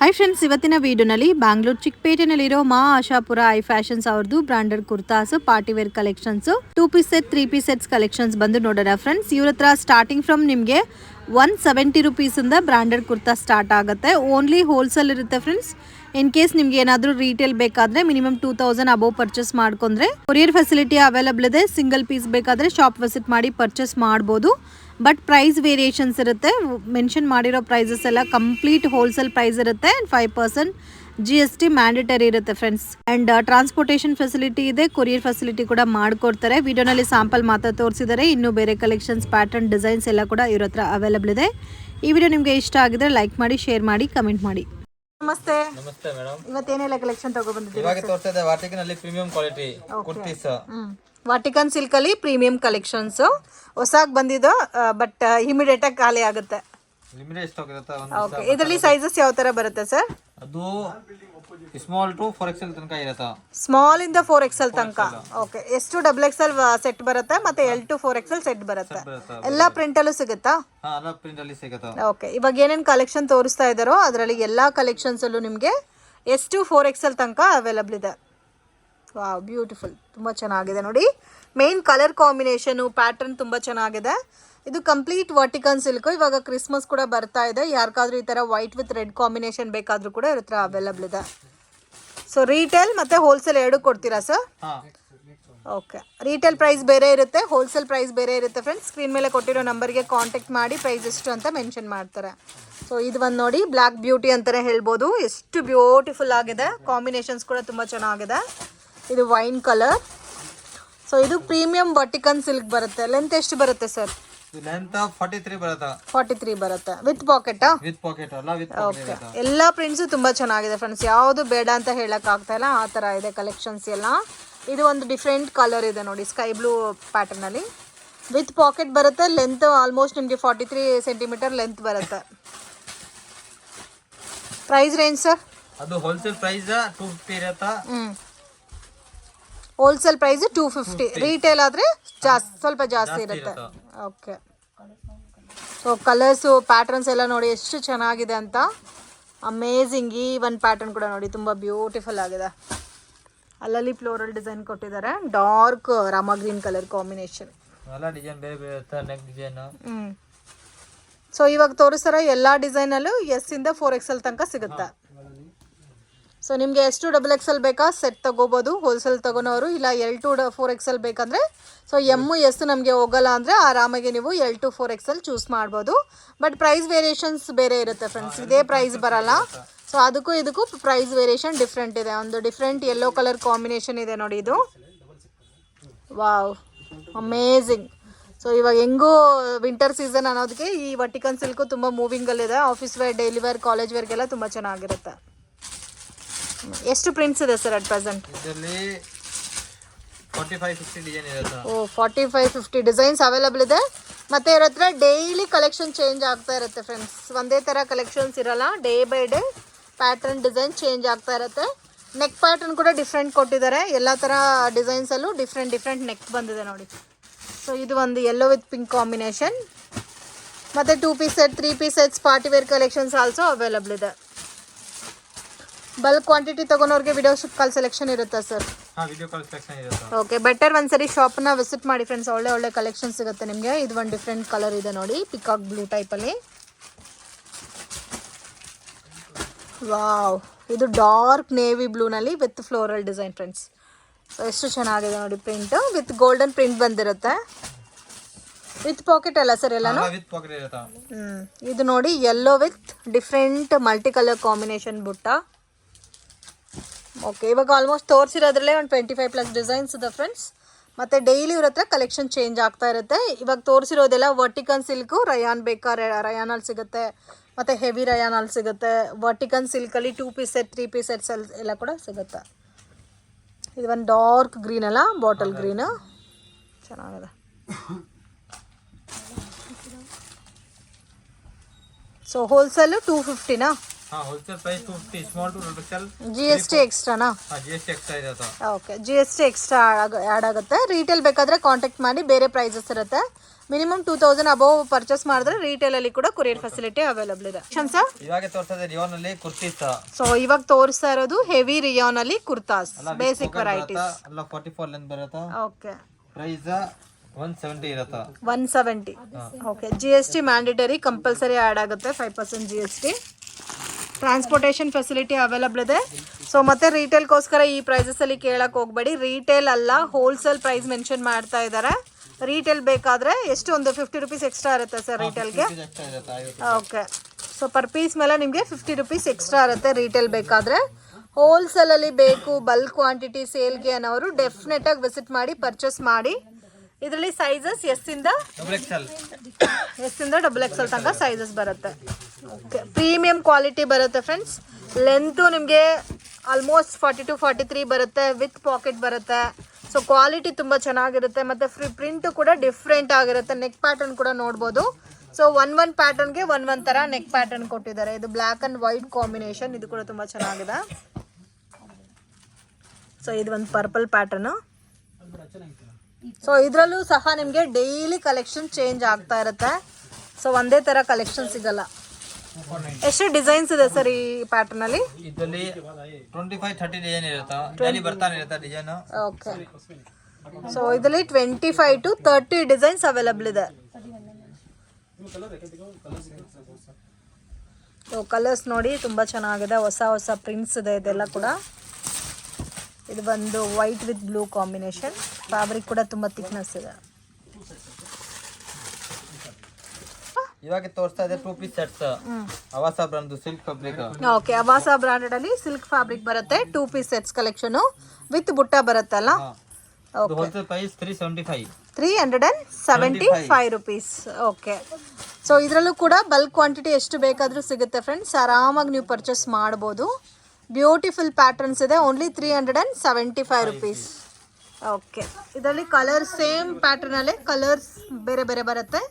Hi friends, ಇವತ್ತಿನ ವಿಡಿಯೋನಲ್ಲಿ Bangalore ಚಿಕ್ಕಪೇಟೆನಲ್ಲಿರೋ ಮಾ ಆಶಾಪುರ ಐ ಫ್ಯಾಷನ್ಸ್ ಅವ್ರದ್ದು branded kurtas, party wear collections, 2 piece set, 3 piece sets collections ಬಂದು ನೋಡೋಣ ಫ್ರೆಂಡ್ಸ್. ಇವ್ರ ಹತ್ರ ಸ್ಟಾರ್ಟಿಂಗ್ ಫ್ರಮ್ ನಿಮಗೆ 170 ರುಪೀಸಿಂದ ಬ್ರಾಂಡೆಡ್ ಕುರ್ತಾ ಸ್ಟಾರ್ಟ್ ಆಗುತ್ತೆ. ಓನ್ಲಿ ಹೋಲ್ಸೇಲ್ ಇರುತ್ತೆ ಫ್ರೆಂಡ್ಸ್. ಇನ್ ಕೇಸ್ ನಿಮ್ಗೆ ಏನಾದರೂ ರೀಟೇಲ್ ಬೇಕಾದರೆ ಮಿನಿಮಮ್ 2000 ಅಬೌವ್ ಪರ್ಚೇಸ್ ಮಾಡ್ಕೊಂಡ್ರೆ ಕೊರಿಯರ್ ಫೆಸಿಲಿಟಿ ಅವೈಲಬಲ್ ಇದೆ. ಸಿಂಗಲ್ ಪೀಸ್ ಬೇಕಾದರೆ ಶಾಪ್ ವಿಸಿಟ್ ಮಾಡಿ ಪರ್ಚೇಸ್ ಮಾಡ್ಬೋದು. ಬಟ್ ಪ್ರೈಸ್ ವೇರಿಯೇಷನ್ಸ್ ಇರುತ್ತೆ. ಮೆನ್ಷನ್ ಮಾಡಿರೋ ಪ್ರೈಸಸ್ ಎಲ್ಲ ಕಂಪ್ಲೀಟ್ ಹೋಲ್ಸೇಲ್ ಪ್ರೈಸ್ ಇರುತ್ತೆ. 5% GST ಮ್ಯಾಂಡೇಟರಿ ಇರುತ್ತೆ ಫ್ರೆಂಡ್ಸ್. ಆ್ಯಂಡ್ ಟ್ರಾನ್ಸ್ಪೋರ್ಟೇಷನ್ ಫೆಸಿಲಿಟಿ ಇದೆ, ಕೊರಿಯರ್ ಫೆಸಿಲಿಟಿ ಕೂಡ ಮಾಡಿಕೊಡ್ತಾರೆ. ವಿಡಿಯೋನಲ್ಲಿ ಸ್ಯಾಂಪಲ್ ಮಾತ್ರ ತೋರಿಸಿದ್ದಾರೆ. ಇನ್ನೂ ಬೇರೆ ಕಲೆಕ್ಷನ್ಸ್, ಪ್ಯಾಟರ್ನ್, ಡಿಸೈನ್ಸ್ ಎಲ್ಲ ಕೂಡ ಇವ್ರ ಹತ್ರ ಅವೈಲಬಲ್ ಇದೆ. ಈ ವಿಡಿಯೋ ನಿಮಗೆ ಇಷ್ಟ ಆಗಿದ್ರೆ ಲೈಕ್ ಮಾಡಿ, ಶೇರ್ ಮಾಡಿ, ಕಮೆಂಟ್ ಮಾಡಿ. ನಮಸ್ತೆ. ನಮಸ್ತೆ ಮೇಡಮ್. ಇವತ್ತೇನೆಲ್ಲ ಕಲೆಕ್ಷನ್ ತಗೊಬಂದಿದ್ದೀವಿ? ಇವಾಗ ತೋರಿಸ್ತಾ ಇದೆ ವಾಟಿಕನ್ ಅಲ್ಲಿ ಪ್ರೀಮಿಯಂ ಕ್ವಾಲಿಟಿ ಕುರ್ತೀಸ್. ವಾಟಿಕನ್ ಸಿಲ್ಕ್ ಅಲ್ಲಿ ಪ್ರೀಮಿಯಂ ಕಲೆಕ್ಷನ್ಸ್ ಹೊಸಾಗಿ ಬಂದಿದ್ದು. ಬಟ್ ಇಮಿಡಿಯೇಟ್ ಆಗಿ ಖಾಲಿ ಆಗುತ್ತೆ. ಲಿಮಿಟೆಡ್ ಸ್ಟಾಕ್ ಇರುತ್ತೆ. ಓಕೆ, ಇದರಲ್ಲಿ ಸೈಜಸ್ ಯಾವ ತರ ಬರುತ್ತೆ ಸರ್? ಅದು ಸ್ಮಾಲ್ ಟು 4XL ತನಕ ಇರುತ್ತೆ. ಸ್ಮಾಲ್ ಇಂದ 4XL ತನಕ. ಓಕೆ, ಎಷ್ಟು XXL ಸೆಟ್ ಬರುತ್ತೆ ಮತ್ತೆ L to 4XL ಸೆಟ್ ಬರುತ್ತೆ. ಎಲ್ಲ ಪ್ರಿಂಟ್ ಅಲ್ಲೂ ಸಿಗುತ್ತಾ? ಹಾ, ಎಲ್ಲ ಪ್ರಿಂಟ್ ಅಲ್ಲಿ ಸಿಗುತ್ತೆ. ಓಕೆ, ಇವಾಗ ಏನೇನು ಕಲೆಕ್ಷನ್ ತೋರಿಸ್ತಾ ಇದ್ದಾರೋ ಅದರಲ್ಲಿ ಎಲ್ಲಾ ಕಲೆಕ್ಷನ್ಸ್ ಅಲ್ಲೂ ನಿಮಗೆ S to 4XL ತನಕ ಅವೈಲಬಲ್ ಇದೆ. ವಾವ್, ಬ್ಯೂಟಿಫುಲ್, ತುಂಬ ಚೆನ್ನಾಗಿದೆ ನೋಡಿ. ಮೇನ್ ಕಲರ್ ಕಾಂಬಿನೇಷನು, ಪ್ಯಾಟರ್ನ್ ತುಂಬ ಚೆನ್ನಾಗಿದೆ. ಇದು ಕಂಪ್ಲೀಟ್ ವರ್ಟಿಕನ್ ಸಿಲ್ಕ್. ಇವಾಗ ಕ್ರಿಸ್ಮಸ್ ಕೂಡ ಬರ್ತಾ ಇದೆ. ಯಾರಿಗಾದ್ರೂ ಈ ಥರ ವೈಟ್ ವಿತ್ ರೆಡ್ ಕಾಂಬಿನೇಷನ್ ಬೇಕಾದರೂ ಕೂಡ ಇವ್ರ ಹತ್ರ ಅವೈಲಬಲ್ ಇದೆ. ಸೊ ರೀಟೇಲ್ ಮತ್ತು ಹೋಲ್ಸೇಲ್ ಎರಡು ಕೊಡ್ತೀರಾ ಸರ್? ಓಕೆ, ರೀಟೇಲ್ ಪ್ರೈಸ್ ಬೇರೆ ಇರುತ್ತೆ, ಹೋಲ್ಸೇಲ್ ಪ್ರೈಸ್ ಬೇರೆ ಇರುತ್ತೆ ಫ್ರೆಂಡ್ಸ್. ಸ್ಕ್ರೀನ್ ಮೇಲೆ ಕೊಟ್ಟಿರೋ ನಂಬರ್ಗೆ ಕಾಂಟ್ಯಾಕ್ಟ್ ಮಾಡಿ ಪ್ರೈಸ್ ಎಷ್ಟು ಅಂತ ಮೆನ್ಷನ್ ಮಾಡ್ತಾರೆ. ಸೊ ಇದು ಒಂದು ನೋಡಿ, ಬ್ಲ್ಯಾಕ್ ಬ್ಯೂಟಿ ಅಂತಲೇ ಹೇಳ್ಬೋದು. ಎಷ್ಟು ಬ್ಯೂಟಿಫುಲ್ ಆಗಿದೆ. ಕಾಂಬಿನೇಷನ್ಸ್ ಕೂಡ ತುಂಬ ಚೆನ್ನಾಗಿದೆ. ಇದು ವೈನ್ ಕಲರ್. ಸೊ ಇದು ಪ್ರೀಮಿಯಂ ವರ್ಟಿಕನ್ ಸಿಲ್ಕ್ ಬರುತ್ತೆ. ಲೆಂತ್ ಎಷ್ಟು ಬರುತ್ತೆ ಸರ್? ಲೆಂತ್ 43 ಬರುತ್ತೆ. 43 ಬರುತ್ತೆ. ವಿತ್ ಪಾಕೆಟಾ? ವಿತ್ ಪಾಕೆಟ್ ಅಲ್ಲ, ವಿತ್ ಓಕೆ. ಎಲ್ಲ ಪ್ರಿಂಟ್ಸು ತುಂಬ ಚೆನ್ನಾಗಿದೆ ಫ್ರೆಂಡ್ಸ್. ಯಾವುದು ಬೇಡ ಅಂತ ಹೇಳಕ್ ಆಗ್ತಾ ಇಲ್ಲ, ಆ ಥರ ಇದೆ ಕಲೆಕ್ಷನ್ಸ್ ಎಲ್ಲ. ಇದು ಒಂದು ಡಿಫ್ರೆಂಟ್ ಕಲರ್ ಇದೆ ನೋಡಿ, ಸ್ಕೈ ಬ್ಲೂ ಪ್ಯಾಟರ್ನಲ್ಲಿ. ವಿತ್ ಪಾಕೆಟ್ ಬರುತ್ತೆ. ಲೆಂತ್ ಆಲ್ಮೋಸ್ಟ್ ನಿಮಗೆ 43 ಸೆಂಟಿಮೀಟರ್ ಲೆಂತ್ ಬರುತ್ತೆ. Price range sir? ಅದು ಹೋಲ್ಸೇಲ್ ಪ್ರೈಸ್ 250 ಇರುತ್ತೆ. Wholesale price 250. ರೀಟೇಲ್ ಆದರೆ ಸ್ವಲ್ಪ ಜಾಸ್ತಿ ಇರುತ್ತೆ. ಓಕೆ. ಸೊ ಕಲರ್ಸು, ಪ್ಯಾಟರ್ನ್ಸ್ ಎಲ್ಲ ನೋಡಿ ಎಷ್ಟು ಚೆನ್ನಾಗಿದೆ ಅಂತ. ಅಮೇಝಿಂಗ್. ಈ ಒಂದು ಪ್ಯಾಟರ್ನ್ ಕೂಡ ನೋಡಿ, ತುಂಬ ಬ್ಯೂಟಿಫುಲ್ ಆಗಿದೆ. ಅಲ್ಲಲ್ಲಿ ಫ್ಲೋರಲ್ ಡಿಸೈನ್ ಕೊಟ್ಟಿದ್ದಾರೆ. Dark Rama green colour combination. ಎಲ್ಲ ಡಿಸೈನ್ ಬೇರೆ ಬೇರೆ ಇರುತ್ತೆ. Neck design. ಸೊ ಇವಾಗ ತೋರಿಸ್ತಾರ ಎಲ್ಲ ಡಿಸೈನಲ್ಲೂ S ಇಂದ 4XL ತನಕ ಸಿಗುತ್ತೆ. ಸೊ ನಿಮಗೆ ಎಷ್ಟು XXL ಬೇಕಾ ಸೆಟ್ ತೊಗೋಬೋದು ಹೋಲ್ಸೇಲ್ ತೊಗೊಳೋರು. ಇಲ್ಲ L to 4XL ಬೇಕಂದರೆ ಸೊ M S ನಮಗೆ ಹೋಗಲ್ಲ ಅಂದರೆ ಆರಾಮಾಗಿ ನೀವು L to 4XL ಚೂಸ್ ಮಾಡ್ಬೋದು. ಬಟ್ ಪ್ರೈಸ್ ವೇರಿಯೇಷನ್ಸ್ ಬೇರೆ ಇರುತ್ತೆ ಫ್ರೆಂಡ್ಸ್. ಇದೇ ಪ್ರೈಸ್ ಬರಲ್ಲ. ಸೊ ಅದಕ್ಕೂ ಇದಕ್ಕೂ ಪ್ರೈಸ್ ವೇರಿಯೇಷನ್ ಡಿಫ್ರೆಂಟ್ ಇದೆ. ಒಂದು ಡಿಫ್ರೆಂಟ್ ಯೆಲ್ಲೋ ಕಲರ್ ಕಾಂಬಿನೇಷನ್ ಇದೆ ನೋಡಿ ಇದು. Wow, amazing. ಸೊ ಇವಾಗ ಹೆಂಗೂ ವಿಂಟರ್ ಸೀಸನ್ ಅನ್ನೋದಕ್ಕೆ ಈ ವರ್ಟಿಕನ್ ಸಿಲ್ಕು ತುಂಬ ಮೂವಿಂಗಲ್ಲಿದೆ. Office wear, daily wear, college ವೇರ್ಗೆಲ್ಲ ತುಂಬ ಚೆನ್ನಾಗಿರುತ್ತೆ. ಎಷ್ಟು ಪ್ರಿಂಟ್ಸ್ ಇದೆ ಸರ್ ಅಟ್ ಪ್ರೆಸೆಂಟ್? ಇದರಲ್ಲಿ 45-50 ಡಿಸೈನ್ ಇರುತ್ತೆ. 45-50 ಡಿಸೈನ್ಸ್ ಅವೈಲಬಲ್ ಇದೆ. ಮತ್ತೆ ಇವ್ರ ಹತ್ರ ಡೈಲಿ ಕಲೆಕ್ಷನ್ ಚೇಂಜ್ ಆಗ್ತಾ ಇರುತ್ತೆ ಫ್ರೆಂಡ್ಸ್. ಒಂದೇ ಥರ ಕಲೆಕ್ಷನ್ಸ್ ಇರಲ್ಲ. Day by day pattern, design change ಆಗ್ತಾ ಇರುತ್ತೆ. ನೆಕ್ ಪ್ಯಾಟರ್ನ್ ಕೂಡ ಡಿಫ್ರೆಂಟ್ ಕೊಟ್ಟಿದ್ದಾರೆ. ಎಲ್ಲ ಥರ ಡಿಸೈನ್ಸಲ್ಲೂ ಡಿಫ್ರೆಂಟ್ ನೆಕ್ ಬಂದಿದೆ ನೋಡಿ. ಸೊ ಇದು ಒಂದು ಯೆಲ್ಲೋ ವಿತ್ ಪಿಂಕ್ ಕಾಂಬಿನೇಷನ್. ಮತ್ತು 2 piece set, 3 piece sets, party wear collections also available ಇದೆ. ಬಲ್ಕ್ ಕ್ವಾಂಟಿಟಿ ತೊಗೊಳೋರಿಗೆ ವಿಡಿಯೋ ಕಾಲ್ ಸೆಲೆಕ್ಷನ್ ಇರುತ್ತಾ ಸರ್? ವಿಡಿಯೋ ಕಾಲ್ ಸೆಲೆಕ್ಷನ್ ಇರುತ್ತೆ. ಓಕೆ, ಬೆಟರ್ ಒಂದ್ಸರಿ ಶಾಪ್ನ ವಿಸಿಟ್ ಮಾಡಿ ಫ್ರೆಂಡ್ಸ್. ಒಳ್ಳೆ ಕಲೆಕ್ಷನ್ ಸಿಗುತ್ತೆ ನಿಮಗೆ. ಇದು ಒಂದು ಡಿಫ್ರೆಂಟ್ ಕಲರ್ ಇದೆ ನೋಡಿ, ಪಿಕಾಕ್ ಬ್ಲೂ ಟೈಪಲ್ಲಿ. ವಾವ್, ಇದು ಡಾರ್ಕ್ ನೇವಿ ಬ್ಲೂನಲ್ಲಿ with floral design friends. So ಎಷ್ಟು ಚೆನ್ನಾಗಿದೆ ನೋಡಿ. ಪ್ರಿಂಟ್ ವಿತ್ ಗೋಲ್ಡನ್ ಪ್ರಿಂಟ್ ಬಂದಿರುತ್ತೆ. ವಿತ್ ಪಾಕೆಟ್ ಅಲ್ಲ ಸರ್ ಎಲ್ಲಾನು? ವಿತ್ ಪಾಕೆಟ್ ಇರುತ್ತೆ. ಇದು ನೋಡಿ, yellow with different multi colour combination ಬುಟ್ಟ. ಓಕೆ, ಇವಾಗ ಆಲ್ಮೋಸ್ಟ್ ತೋರಿಸಿರೋದ್ರಲ್ಲೇ ಒಂದು 25+ ಡಿಸೈನ್ಸ್ ಇದೆ ಫ್ರೆಂಡ್ಸ್. ಮತ್ತು ಡೈಲಿ ಇವ್ರ ಹತ್ರ ಕಲೆಕ್ಷನ್ ಚೇಂಜ್ ಆಗ್ತಾ ಇರುತ್ತೆ. ಇವಾಗ ತೋರಿಸಿರೋದೆಲ್ಲ ವರ್ಟಿಕನ್ ಸಿಲ್ಕು. ರಯಾನ್ ಬೇಕಾ ರಯಾನಲ್ಲಿ ಸಿಗುತ್ತೆ, ಮತ್ತು ಹೆವಿ ರಯಾನಲ್ಲಿ ಸಿಗುತ್ತೆ. ವರ್ಟಿಕನ್ ಸಿಲ್ಕಲ್ಲಿ 2 ಪೀಸ್ ಸೆಟ್, 3 ಪೀಸ್ ಸೆಟ್ಸ್ ಎಲ್ಲ ಕೂಡ ಸಿಗುತ್ತೆ. ಇದು ಒಂದು ಡಾರ್ಕ್ ಗ್ರೀನ್ ಅಲ್ಲ, ಬಾಟಲ್ ಗ್ರೀನು, ಚೆನ್ನಾಗಿದೆ. ಸೊ ಹೋಲ್ಸೇಲು 250ನಾ? हाँ wholesale price 250 small to double XL GST ಎಕ್ಸ್ಟ್ರಾನಾ? हाँ GST एक्स्ट्रा ಇರುತ್ತೆ. ಓಕೆ, GST ಎಕ್ಸ್ಟ್ರಾ ಆ್ಯಡ್ ಆಗುತ್ತೆ. ರೀಟೇಲ್ ಬೇಕಾದರೆ ಕಾಂಟ್ಯಾಕ್ಟ್ ಮಾಡಿ, ಬೇರೆ ಪ್ರೈಸಸ್ ಇರುತ್ತೆ. ಮಿನಿಮಮ್ 2000 ಅಬೋವ್ ಪರ್ಚೇಸ್ ಮಾಡಿದ್ರೆ ರೀಟೇಲಲ್ಲಿ ಕೂಡ ಕೊರಿಯರ್ ಫೆಸಿಲಿಟಿ ಅವೈಲಬಲ್ ಇದೆ. ಸರ್ ಇವಾಗ ತೋರಿಸ್ತಾ ಇದೆ ರಿಯಾನ್ ಅಲ್ಲಿ ಕುರ್ತೀಸ್. ಸೊ ಇವಾಗ ತೋರಿಸ್ತಾ ಇರೋದು ಹೆವಿ ರಿಯಾನ್ ಅಲ್ಲಿ ಕುರ್ತಾಸ್, ಬೇಸಿಕ್ ವೆರೈಟೀಸ್. ಎಲ್ಲ 44 ಲೆಂತ್ ಬರುತ್ತೆ. ಓಕೆ, ಪ್ರೈಸ್ 170 ಇರುತ್ತೆ. 170. Okay, GST mandatory compulsory add ಆಗುತ್ತೆ, 5% GST. ಟ್ರಾನ್ಸ್ಪೋರ್ಟೇಷನ್ ಫೆಸಿಲಿಟಿ ಅವೈಲಬಲ್ ಇದೆ. ಸೊ ಮತ್ತೆ ರೀಟೇಲ್ಗೋಸ್ಕರ ಈ ಪ್ರೈಸಸಲ್ಲಿ ಕೇಳಕ್ಕೆ ಹೋಗಬೇಡಿ, ರೀಟೇಲ್ ಅಲ್ಲ ಹೋಲ್ಸೇಲ್ ಪ್ರೈಸ್ ಮೆನ್ಷನ್ ಮಾಡ್ತಾ ಇದ್ದಾರೆ. ರೀಟೇಲ್ ಬೇಕಾದರೆ ಎಷ್ಟು, ಒಂದು 50 ರುಪೀಸ್ ಎಕ್ಸ್ಟ್ರಾ ಇರುತ್ತೆ ಸರ್ ರೀಟೇಲ್ಗೆ. ಓಕೆ, ಸೊ ಪರ್ ಪೀಸ್ ಮೇಲೆ ನಿಮಗೆ 50 ರುಪೀಸ್ ಎಕ್ಸ್ಟ್ರಾ ಇರುತ್ತೆ ರೀಟೇಲ್ ಬೇಕಾದರೆ. ಹೋಲ್ಸೇಲಲ್ಲಿ ಬೇಕು, ಬಲ್ಕ್ ಕ್ವಾಂಟಿಟಿ ಸೇಲ್ಗೆ ಅನ್ನೋರು ಡೆಫಿನೆಟಾಗಿ ವಿಸಿಟ್ ಮಾಡಿ ಪರ್ಚೇಸ್ ಮಾಡಿ. ಇದರಲ್ಲಿ ಸೈಜಸ್ ಎಸ್ಸಿಂದ ಡಬಲ್ ಎಕ್ಸೆಲ್ ತನಕ ಸೈಜಸ್ ಬರುತ್ತೆ. ಓಕೆ, ಪ್ರೀಮಿಯಂ ಕ್ವಾಲಿಟಿ ಬರುತ್ತೆ ಫ್ರೆಂಡ್ಸ್. ಲೆಂತು ನಿಮಗೆ ಆಲ್ಮೋಸ್ಟ್ 40 to 43 ಬರುತ್ತೆ, ವಿತ್ ಪಾಕೆಟ್ ಬರುತ್ತೆ. ಸೊ ಕ್ವಾಲಿಟಿ ತುಂಬ ಚೆನ್ನಾಗಿರುತ್ತೆ, ಮತ್ತು ಪ್ರಿಂಟು ಕೂಡ ಡಿಫ್ರೆಂಟ್ ಆಗಿರುತ್ತೆ. ನೆಕ್ ಪ್ಯಾಟರ್ನ್ ಕೂಡ ನೋಡ್ಬೋದು. ಸೊ ಒನ್ ಪ್ಯಾಟರ್ನ್ಗೆ ಒನ್ ಥರ ನೆಕ್ ಪ್ಯಾಟರ್ನ್ ಕೊಟ್ಟಿದ್ದಾರೆ. ಇದು ಬ್ಲ್ಯಾಕ್ ಆ್ಯಂಡ್ ವೈಟ್ ಕಾಂಬಿನೇಷನ್, ಇದು ಕೂಡ ತುಂಬ ಚೆನ್ನಾಗಿದೆ. ಸೊ ಇದು ಒಂದು ಪರ್ಪಲ್ ಪ್ಯಾಟರ್ನು. ಸೊ ಇದರಲ್ಲೂ ಸಹ ನಿಮಗೆ ಡೈಲಿ ಕಲೆಕ್ಷನ್ ಚೇಂಜ್ ಆಗ್ತಾ ಇರುತ್ತೆ. ಸೊ ಒಂದೇ ಥರ ಕಲೆಕ್ಷನ್ ಸಿಗಲ್ಲ. ಎಷ್ಟು ಡಿಸೈನ್ಸ್ ಇದೆ ಸರ್ ಈ ಪ್ಯಾಟರ್ನ್ ಅಲ್ಲಿ? ಇದರಲ್ಲಿ 25-30 ಡಿಸೈನ್ ಇರುತ್ತೆ, ಡೈಲಿ ಬರ್ತಾನೆ ಇರುತ್ತೆ ಡಿಸೈನ್. ಓಕೆ, ಸೊ ಇದರಲ್ಲಿ 25 to 30 ಡಿಸೈನ್ಸ್ ಅವೈಲಬಲ್ ಇದೆ. ಸೊ ಕಲರ್ಸ್ ನೋಡಿ ತುಂಬ ಚೆನ್ನಾಗಿದೆ, ಹೊಸ ಹೊಸ ಪ್ರಿಂಟ್ಸ್ ಇದೆ ಇದೆಲ್ಲ ಕೂಡ. ಇದು ಬಂದು white with blue combination. Fabric ಕೂಡ ತುಂಬ ಥಿಕ್ನೆಸ್ ಇದೆ. ಇವಾಗ ತೋರಿಸ್ತಾ ಇದೆ 2 piece sets. Avasa brand silk fabric. Okay, Avasa branded ಅಲ್ಲಿ ಸಿಲ್ಕ್ ಫ್ಯಾಬ್ರಿಕ್ ಬರುತ್ತೆ. 2 ಪೀಸ್ ಸೆಟ್ಸ್ ಕಲೆಕ್ಷನ್ ವಿತ್ ಬುಟ್ಟ ಬರುತ್ತಲ್ಲ. Okay, wholesale price 375 rupees. Okay, so ಇದರಲ್ಲೂ ಕೂಡ ಬಲ್ಕ್ ಕ್ವಾಂಟಿಟಿ ಎಷ್ಟು ಬೇಕಾದರೂ ಸಿಗುತ್ತೆ ಫ್ರೆಂಡ್ಸ್, ಆರಾಮಾಗಿ ನೀವು ಪರ್ಚೇಸ್ ಮಾಡ್ಬೋದು. ಬ್ಯೂಟಿಫುಲ್ ಪ್ಯಾಟರ್ನ್ಸ್ ಇದೆ, ಓನ್ಲಿ 375 ರುಪೀಸ್. ಓಕೆ, ಇದರಲ್ಲಿ ಕಲರ್ ಸೇಮ್ ಪ್ಯಾಟರ್ನಲ್ಲೇ ಕಲರ್ಸ್ ಬೇರೆ ಬೇರೆ ಬರುತ್ತೆ,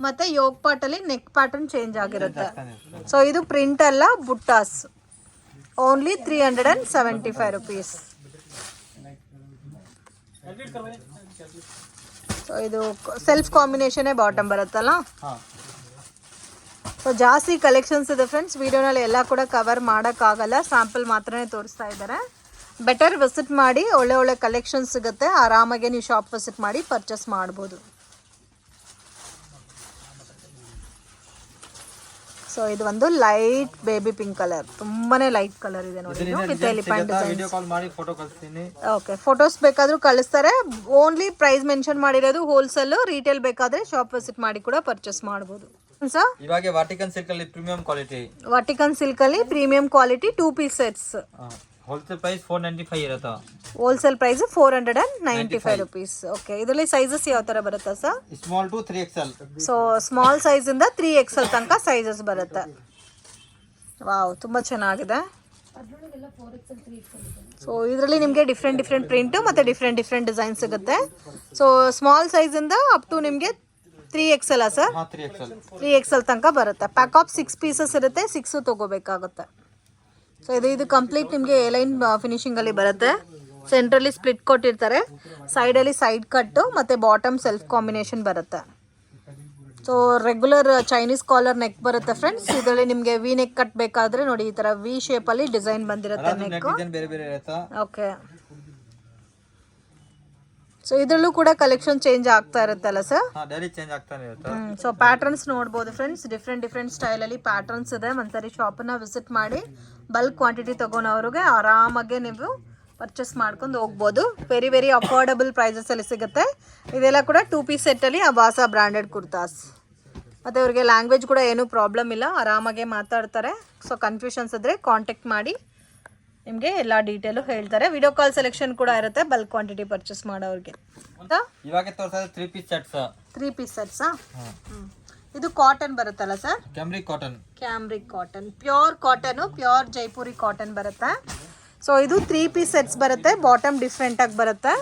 ಮತ್ತು ಯೋಗ್ ಪಾಟಲ್ಲಿ ನೆಕ್ ಪ್ಯಾಟರ್ನ್ ಚೇಂಜ್ ಆಗಿರುತ್ತೆ. ಸೊ ಇದು ಪ್ರಿಂಟ್ ಅಲ್ಲ, ಬುಟ್ಟಾಸ್. Only 375 rupees. ಸೊ ಇದು ಸೆಲ್ಫ್ ಕಾಂಬಿನೇಷನ್ನೇ ಬಾಟಮ್ ಬರುತ್ತಲ್ಲ. ಸೊ ಜಾಸ್ತಿ ಕಲೆಕ್ಷನ್ಸ್ ಇದೆ ಫ್ರೆಂಡ್ಸ್, ವಿಡಿಯೋನಲ್ಲಿ ಎಲ್ಲ ಕೂಡ ಕವರ್ ಮಾಡೋಕ್ಕಾಗಲ್ಲ, ಸ್ಯಾಂಪಲ್ ಮಾತ್ರನೇ ತೋರಿಸ್ತಾ ಇದ್ದಾರೆ. ಬೆಟರ್ ವಿಸಿಟ್ ಮಾಡಿ, ಒಳ್ಳೆ ಒಳ್ಳೆ ಕಲೆಕ್ಷನ್ಸ್ ಸಿಗುತ್ತೆ. ಆರಾಮಾಗಿ ನೀವು ಶಾಪ್ ವಿಸಿಟ್ ಮಾಡಿ ಪರ್ಚೇಸ್ ಮಾಡ್ಬೋದು. ಸೊ ಇದು ಒಂದು ಲೈಟ್ ಬೇಬಿ ಪಿಂಕ್ ಕಲರ್, ತುಂಬಾನೇ ಲೈಟ್ ಕಲರ್ ಇದೆ ನೋಡಿ. ಓಕೆ, ಫೋಟೋಸ್ ಬೇಕಾದ್ರೂ ಕಳಿಸ್ತಾರೆ. ಓನ್ಲಿ ಪ್ರೈಸ್ ಮೆನ್ಷನ್ ಮಾಡಿರೋದು ಹೋಲ್ಸೇಲ್, ರೀಟೇಲ್ ಬೇಕಾದ್ರೆ ಶಾಪ್ ವಿಸಿಟ್ ಮಾಡಿ ಕೂಡ ಪರ್ಚೇಸ್ ಮಾಡ್ಬೋದು. ಇವಾಗ ವಾಟಿಕನ್ ಸಿಲ್ಕ್ ಅಲ್ಲಿ ಪ್ರೀಮಿಯಂ ಕ್ವಾಲಿಟಿ. ವಾಟಿಕನ್ ಸಿಲ್ಕ್ ಅಲ್ಲಿ premium quality 2 piece sets. Wholesale price 495 ಇರುತ್ತೆ. Wholesale price 495 rupees. ಓಕೆ, ಇದರಲ್ಲಿ ಸೈಜಸ್ ಯಾವ ತರ ಬರುತ್ತೆ sir? Small to 3XL. So small size ಇಂದ 3XL ತನಕ ಸೈಜಸ್ ಬರುತ್ತೆ. ವಾವ್, ತುಂಬಾ ಚೆನ್ನಾಗಿದೆ. ಸೊ ಇದರಲ್ಲಿ ನಿಮಗೆ ಡಿಫ್ರೆಂಟ್ ಪ್ರಿಂಟ್ ಮತ್ತೆ ಡಿಫ್ರೆಂಟ್ ಡಿಸೈನ್ ಸಿಗುತ್ತೆ. ಸೊ ಸ್ಮಾಲ್ ಸೈಜ್ ಇಂದ ಅಪ್ ಟು ನಿಮಗೆ 3XL ಸರ್? 3XL ತನಕ ಬರುತ್ತೆ. ಪ್ಯಾಕ್ ಆಫ್ 6 ಪೀಸಸ್ ಇರುತ್ತೆ, 6 ತಗೋಬೇಕಾಗುತ್ತೆ. ಸೊ ಇದು ಕಂಪ್ಲೀಟ್ ನಿಮಗೆ ಎ ಲೈನ್ ಫಿನಿಶಿಂಗಲ್ಲಿ ಬರುತ್ತೆ. ಸೆಂಟ್ರಲ್ಲಿ ಸ್ಪ್ಲಿಟ್ ಕೊಟ್ಟಿರ್ತಾರೆ, ಸೈಡಲ್ಲಿ ಸೈಡ್ ಕಟ್ಟು ಮತ್ತು ಬಾಟಮ್ ಸೆಲ್ಫ್ ಕಾಂಬಿನೇಷನ್ ಬರುತ್ತೆ. So regular Chinese collar neck ಬರುತ್ತೆ ಫ್ರೆಂಡ್ಸ್. ಇದರಲ್ಲಿ ನಿಮಗೆ ವಿ ನೆಕ್ ಕಟ್ ಬೇಕಾದರೆ ನೋಡಿ, ಈ ಥರ ವಿ ಶೇಪಲ್ಲಿ ಡಿಸೈನ್ ಬಂದಿರುತ್ತೆ ನೆಕ್. ಓಕೆ, ಸೊ ಇದರಲ್ಲೂ ಕೂಡ ಕಲೆಕ್ಷನ್ ಚೇಂಜ್ ಆಗ್ತಾ ಇರುತ್ತಲ್ಲ ಸರ್? ಸೊ ಪ್ಯಾಟರ್ನ್ಸ್ ನೋಡ್ಬೋದು ಫ್ರೆಂಡ್ಸ್, ಡಿಫ್ರೆಂಟ್ ಸ್ಟೈಲಲ್ಲಿ ಪ್ಯಾಟರ್ನ್ಸ್ ಇದೆ. ಒಂದ್ಸರಿ ಶಾಪನ್ನ ವಿಸಿಟ್ ಮಾಡಿ ಬಲ್ಕ್ ಕ್ವಾಂಟಿಟಿ ತೊಗೊಳೋರಿಗೆ ಆರಾಮಾಗೆ ನೀವು ಪರ್ಚೇಸ್ ಮಾಡ್ಕೊಂಡು ಹೋಗ್ಬೋದು. ವೆರಿ ಅಫೋರ್ಡಬಲ್ ಪ್ರೈಸಸಲ್ಲಿ ಸಿಗುತ್ತೆ. ಇದೆಲ್ಲ ಕೂಡ 2 ಪೀಸ್ ಸೆಟ್ಟಲ್ಲಿ ಅವಾಸ ಬ್ರ್ಯಾಂಡೆಡ್ ಕುರ್ತಾಸ್. ಮತ್ತು ಅವ್ರಿಗೆ ಲ್ಯಾಂಗ್ವೇಜ್ ಕೂಡ ಏನೂ ಪ್ರಾಬ್ಲಮ್ ಇಲ್ಲ, ಆರಾಮಾಗೆ ಮಾತಾಡ್ತಾರೆ. ಸೊ ಕನ್ಫ್ಯೂಷನ್ಸ್ ಇದ್ದರೆ ಕಾಂಟ್ಯಾಕ್ಟ್ ಮಾಡಿ, ನಿಮಗೆ ಎಲ್ಲ ಡೀಟೇಲು ಹೇಳ್ತಾರೆ. ವಿಡಿಯೋ ಕಾಲ್ ಸೆಲೆಕ್ಷನ್ ಕೂಡ ಇರುತ್ತೆ ಬಲ್ಕ್ ಕ್ವಾಂಟಿಟಿ ಪರ್ಚೇಸ್ ಮಾಡೋರಿಗೆ. ಇವಾಗ ತೋರಿಸೋದು 3 ಪೀಸ್ ಸೆಟ್ಸ್. 3 ಪೀಸ್ ಸೆಟ್ಸಾ? ಇದು ಕಾಟನ್ ಬರುತ್ತಲ್ಲ sir? Cambric cotton, pure cotton, pure Jaipuri cotton ಬರುತ್ತೆ. ಸೊ ಇದು 3 ಪೀಸ್ ಸೆಟ್ಸ್ ಬರುತ್ತೆ. ಬಾಟಮ್ ಡಿಫ್ರೆಂಟ್ ಆಗಿ ಬರುತ್ತೆ.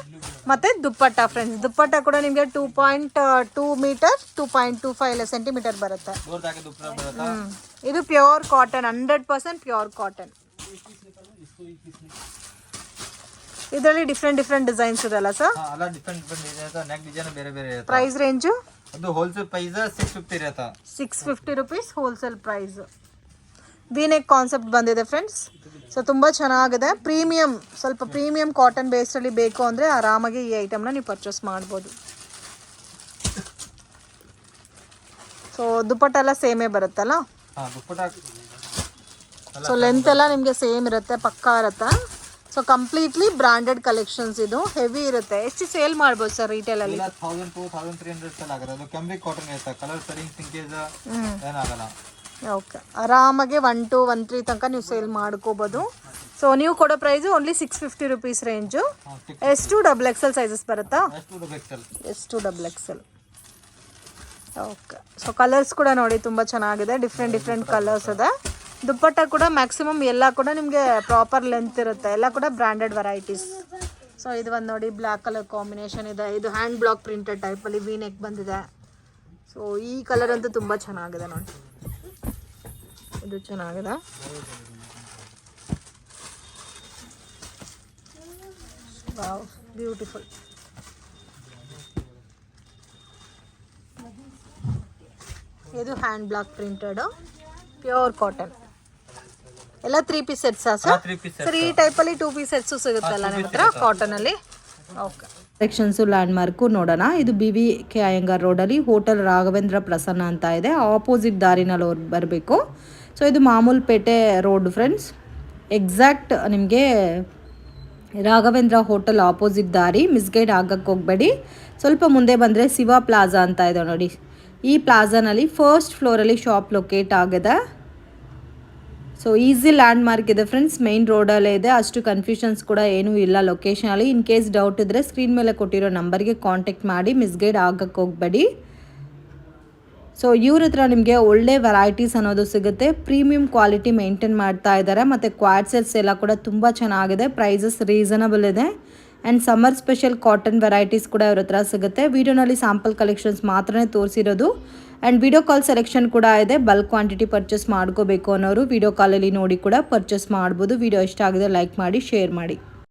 ಮತ್ತು ದುಪ್ಪಟ್ಟ ಫ್ರೆಂಡ್ಸ್, ದುಪ್ಪಟ್ಟ ಕೂಡ ನಿಮಗೆ 2.2 ಮೀಟರ್ 2.25 ಸೆಂಟಿಮೀಟರ್ ಬರುತ್ತೆ. ಇದು ಪ್ಯೂರ್ ಕಾಟನ್, 100% ಪ್ಯೂರ್ ಕಾಟನ್. ಇದರಲ್ಲಿ ಡಿಫ್ರೆಂಟ್ ಡಿಸೈನ್ಸ್ ಇದೆಲ್ಲ ಸರ್? ಅಲ್ಲ ಡಿಫರೆಂಟ್ ಡಿಸೈನ್ ಇರುತ್ತೆ, ನೆಕ್ ಡಿಸೈನ್ ಬೇರೆ ಬೇರೆ ಇರುತ್ತೆ. ಪ್ರೈಸ್ ರೇಂಜು ಅದು ಹೋಲ್ಸೇಲ್ ಪ್ರೈಸ್ 650 ಇರುತ್ತೆ. 650 rupees wholesale price. V neck concept ಬಂದಿದೆ ಫ್ರೆಂಡ್ಸ್. ಸೊ ತುಂಬ ಚೆನ್ನಾಗಿದೆ. ಪ್ರೀಮಿಯಂ, ಸ್ವಲ್ಪ ಪ್ರೀಮಿಯಂ ಕಾಟನ್ ಬೇಸ್ಡಲ್ಲಿ ಬೇಕು ಅಂದರೆ ಆರಾಮಾಗಿ ಈ ಐಟಮ್ನ ನೀವು ಪರ್ಚೇಸ್ ಮಾಡ್ಬೋದು. ಸೊ ದುಪ್ಪಟ್ಟ ಎಲ್ಲ ಸೇಮೇ ಬರುತ್ತಲ್ಲ? ಸೊ ಲೆಂತ್ ಎಲ್ಲ ನಿಮಗೆ ಸೇಮ್ ಇರುತ್ತೆ, ಪಕ್ಕಾ ಇರುತ್ತೆ. So completely branded collections. ಇದು ಹೆವಿ ಇರುತ್ತೆ. ಎಷ್ಟು ಸೇಲ್ ಮಾಡ್ಬೋದು ಸರ್ ರಿಟೇಲ್ ಅಲ್ಲಿ? 1200-1300 ಸೇಲ್ ಆಗುತ್ತೆ. ಅದು ಕೆಂಬ್ರಿಕ್ ಕಾಟನ್ ಇರುತ್ತೆ, ಕಲರ್ ಸರಿಂಗ್ ಸಿಂಕೇಜ್ ಏನಾಗಲ್ಲ. ಓಕೆ, ಆರಾಮಾಗಿ 1 to 1-3 ತನಕ ನೀವು ಸೇಲ್ ಮಾಡ್ಕೋಬೋದು. ಸೊ ನೀವು ಕೊಡೋ ಪ್ರೈಸು ಓನ್ಲಿ 650 rupees ರೇಂಜು. ಎಷ್ಟು XXL ಸೈಜಸ್ ಬರುತ್ತಾ? ಎಷ್ಟು XXL. ಓಕೆ, ಸೊ ಕಲರ್ಸ್ ಕೂಡ ನೋಡಿ ತುಂಬ ಚೆನ್ನಾಗಿದೆ, ಡಿಫ್ರೆಂಟ್ ಕಲರ್ಸ್ ಇದೆ. ದುಪ್ಪಟ್ಟ ಕೂಡ ಮ್ಯಾಕ್ಸಿಮಮ್ ಎಲ್ಲ ಕೂಡ ನಿಮಗೆ ಪ್ರಾಪರ್ ಲೆಂತ್ ಇರುತ್ತೆ, ಎಲ್ಲ ಕೂಡ ಬ್ರ್ಯಾಂಡೆಡ್ ವೆರೈಟೀಸ್. ಸೊ ಇದು ಒಂದು ನೋಡಿ, ಬ್ಲ್ಯಾಕ್ ಕಲರ್ ಕಾಂಬಿನೇಷನ್ ಇದೆ. ಇದು ಹ್ಯಾಂಡ್ ಬ್ಲಾಕ್ ಪ್ರಿಂಟೆಡ್ ಟೈಪಲ್ಲಿ ವಿ-ನೆಕ್ ಬಂದಿದೆ. ಸೊ ಈ ಕಲರ್ ಅಂತೂ ತುಂಬ ಚೆನ್ನಾಗಿದೆ ನೋಡಿ, ಇದು ಚೆನ್ನಾಗಿದೆ. Wow, beautiful. ಇದು hand block printed pure cotton. ಎಲ್ಲ 3 ಪೀಸ್ ಸೆಟ್ಸಾ ಸರ್? ಸರ್ ಈ ಟೈಪಲ್ಲಿ 2 ಪೀಸ್ ಸೆಟ್ಸು ಸಿಗುತ್ತಲ್ಲ ನಿಮ್ಮ ಹತ್ರ ಕಾಟನಲ್ಲಿ? ಓಕೆ. ಕಲೆಕ್ಷನ್ಸು ಲ್ಯಾಂಡ್ಮಾರ್ಕು ನೋಡೋಣ. ಇದು BVK ಅಯ್ಯಂಗಾರ್ ರೋಡಲ್ಲಿ ಹೋಟೆಲ್ ರಾಘವೇಂದ್ರ ಪ್ರಸನ್ನ ಅಂತ ಇದೆ. ಆಪೋಸಿಟ್ ದಾರಿನಲ್ಲಿ ಬರಬೇಕು. ಸೊ ಇದು ಮಾಮೂಲ್ಪೇಟೆ ರೋಡ್ ಫ್ರೆಂಡ್ಸ್. ಎಕ್ಸಾಕ್ಟ್ ನಿಮಗೆ ರಾಘವೇಂದ್ರ ಹೋಟೆಲ್ ಆಪೋಸಿಟ್ ದಾರಿ, ಮಿಸ್ಗೈಡ್ ಆಗಕ್ಕೆ ಹೋಗಬೇಡಿ. ಸ್ವಲ್ಪ ಮುಂದೆ ಬಂದರೆ ಶಿವ ಪ್ಲಾಜಾ ಅಂತ ಇದೆ ನೋಡಿ. ಈ ಪ್ಲಾಜಾನಲ್ಲಿ ಫಸ್ಟ್ ಫ್ಲೋರಲ್ಲಿ ಶಾಪ್ ಲೊಕೇಟ್ ಆಗಿದೆ. ಸೊ ಈಸಿ ಲ್ಯಾಂಡ್ ಮಾರ್ಕ್ ಇದೆ ಫ್ರೆಂಡ್ಸ್, ಮೈನ್ ರೋಡಲ್ಲೇ ಇದೆ. ಅಷ್ಟು ಕನ್ಫ್ಯೂಷನ್ಸ್ ಕೂಡ ಏನೂ ಇಲ್ಲ ಲೊಕೇಶನಲ್ಲಿ. ಇನ್ ಕೇಸ್ ಡೌಟ್ ಇದ್ದರೆ ಸ್ಕ್ರೀನ್ ಮೇಲೆ ಕೊಟ್ಟಿರೋ ನಂಬರ್ಗೆ ಕಾಂಟ್ಯಾಕ್ಟ್ ಮಾಡಿ, ಮಿಸ್ಗೈಡ್ ಆಗಕ್ಕೆ ಹೋಗಬೇಡಿ. ಸೊ ಇವ್ರ ಹತ್ರ ನಿಮಗೆ ಒಳ್ಳೆ ವೆರೈಟೀಸ್ ಅನ್ನೋದು ಸಿಗುತ್ತೆ. ಪ್ರೀಮಿಯಂ ಕ್ವಾಲಿಟಿ ಮೇಂಟೈನ್ ಮಾಡ್ತಾ ಇದ್ದಾರೆ. ಮತ್ತು ಕ್ವಾಡ್ ಸೆಟ್ಸ್ ಎಲ್ಲ ಕೂಡ ತುಂಬ ಚೆನ್ನಾಗಿದೆ. ಪ್ರೈಸಸ್ ರೀಸನಬಲ್ ಇದೆ. And summer special cotton varieties ಕೂಡ ಇವ್ರ ಹತ್ರ ಸಿಗುತ್ತೆ. ವಿಡಿಯೋನಲ್ಲಿ ಸ್ಯಾಂಪಲ್ ಕಲೆಕ್ಷನ್ಸ್ ಮಾತ್ರನೇ ತೋರಿಸಿರೋದು. ಆ್ಯಂಡ್ ವಿಡಿಯೋ ಕಾಲ್ ಸೆಲೆಕ್ಷನ್ ಕೂಡ ಇದೆ. ಬಲ್ಕ್ ಕ್ವಾಂಟಿಟಿ ಪರ್ಚೇಸ್ ಮಾಡ್ಕೋಬೇಕು ಅನ್ನೋರು ವಿಡಿಯೋ ಕಾಲಲ್ಲಿ ನೋಡಿ ಕೂಡ ಪರ್ಚೇಸ್ ಮಾಡ್ಬೋದು. ವಿಡಿಯೋ ಇಷ್ಟ ಆಗಿದೆ ಲೈಕ್ ಮಾಡಿ, ಶೇರ್ ಮಾಡಿ.